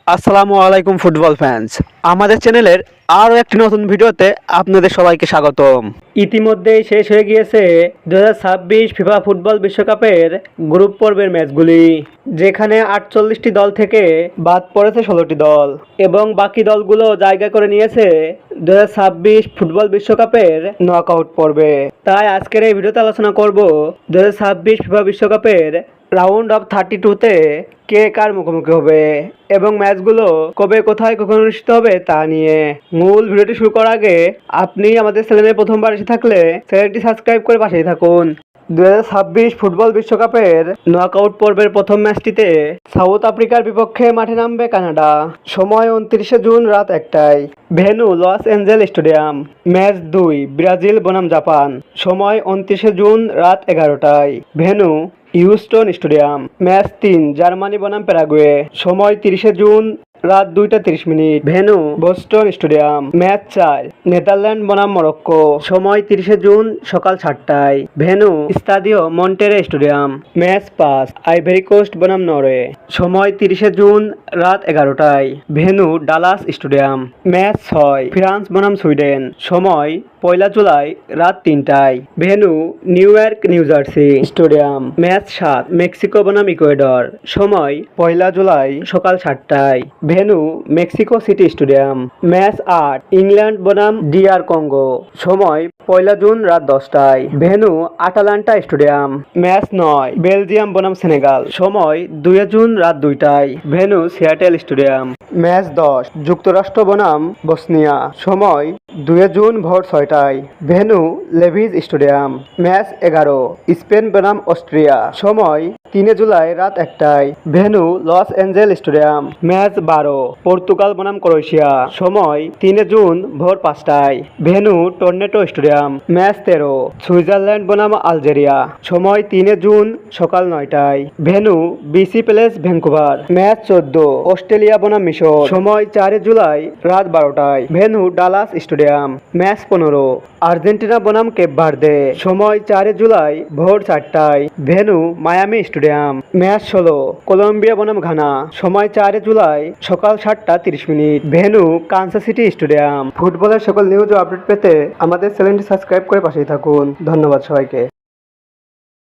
আসসালামু আলাইকুম football fans. আমাদের চ্যানেলের আরও একটি নতুন ভিডিওতে আপনাদের সবাইকে স্বাগতম। ইতিমধ্যেই শেষ হয়ে গিয়েছে 2026 ফিফা ফুটবল বিশ্বকাপের গ্রুপ পর্বের ম্যাচগুলি, যেখানে 48টি দল থেকে বাদ পড়েছে 16টি দল এবং বাকি দলগুলো জায়গা করে নিয়েছে 2026 ফুটবল বিশ্বকাপের নকআউট পর্বে। তাই আজকের এই ভিডিওতে আলোচনা করব 2026 ফিফা বিশ্বকাপের রাউন্ড অফ 32তে কে কার মুখোমুখি হবে এবং ম্যাচগুলো কবে কোথায় কখন অনুষ্ঠিত হবে তা নিয়ে। মূল ভিডিওটি শুরু করার আগে আপনি আমাদের চ্যানেলে প্রথমবার এসে থাকলে চ্যানেলটি সাবস্ক্রাইব করে পাশেই থাকুন। 2026 ফুটবল বিশ্বকাপের নকআউট পর্বের প্রথম ম্যাচটিতে সাউথ আফ্রিকার বিপক্ষে মাঠে নামবে কানাডা। সময় 29 জুন রাত 1টায়, venue Los Angel stadium. Match 2 Brazil বনাম জাপান। সময় 29 জুন রাত 11টায়, venue Houston stadium. Match 3 Germany বনাম প্যারাগুয়ে। সময় 30 জুন রাত 2:30, venue Boston stadium. Match 4 Netherland বনাম মরক্কো। সময় 30 জুন সকাল 7টায়, venue Estadio Monterrey stadium. Match 5 Ivory Coast বনাম নরওয়ে। সময় 30 জুন রাত 11টায়, venue Dallas stadium. Match 6 France বনাম সুইডেন। সময় 1 জুলাই রাত 3টায়, venue New York New Jersey stadium. Match 7 Mexico বনাম ইকুয়েডর। সময় 1 জুলাই সকাল 7টায়, venue Mexico City stadium. Match 8 England বনাম ডিআর কঙ্গো। সময় 1 জুন রাত 10টায়, venue Atlanta stadium. Match 9 Belgium বনাম সেনেগাল। সময় 2 জুন রাত 2টায়, ভেন্যু সিয়াটেল স্টেডিয়াম। ম্যাচ 10 যুক্তরাষ্ট্র বনাম বসনিয়া। সময় 2 জুন ভোর 6টায়, venue Levi's stadium. Match 11 Spain বনাম অস্ট্রিয়া। সময় 3 জুলাই রাত 1টায়, venue Los Angel stadium. Match 12 Portugal বনাম ক্রোয়েশিয়া। সময় 3 জুন ভোর 5টায়, venue Toronto stadium. Match 13 Switzerland বনাম আলজেরিয়া। সময় 3 জুন সকাল 9টায়, venue BC Place Vancouver. Match 14 Australia বনাম মিশর। সময় 4 জুলাই রাত 12টায়, venue Dallas stadium. Match 15 Argentina বনাম কেপ ভার্দে। সময় 4 জুলাই ভোর 4টায়, venue Miami stadium. Match 16 Colombia বনাম ঘানা। সময় 4 জুলাই সকাল 7:30, ভেন্যু কানসাস সিটি স্টেডিয়াম। ফুটবলের সকল নিউজ ও আপডেট পেতে আমাদের চ্যানেলটি সাবস্ক্রাইব করে পাশেই থাকুন। ধন্যবাদ সবাইকে।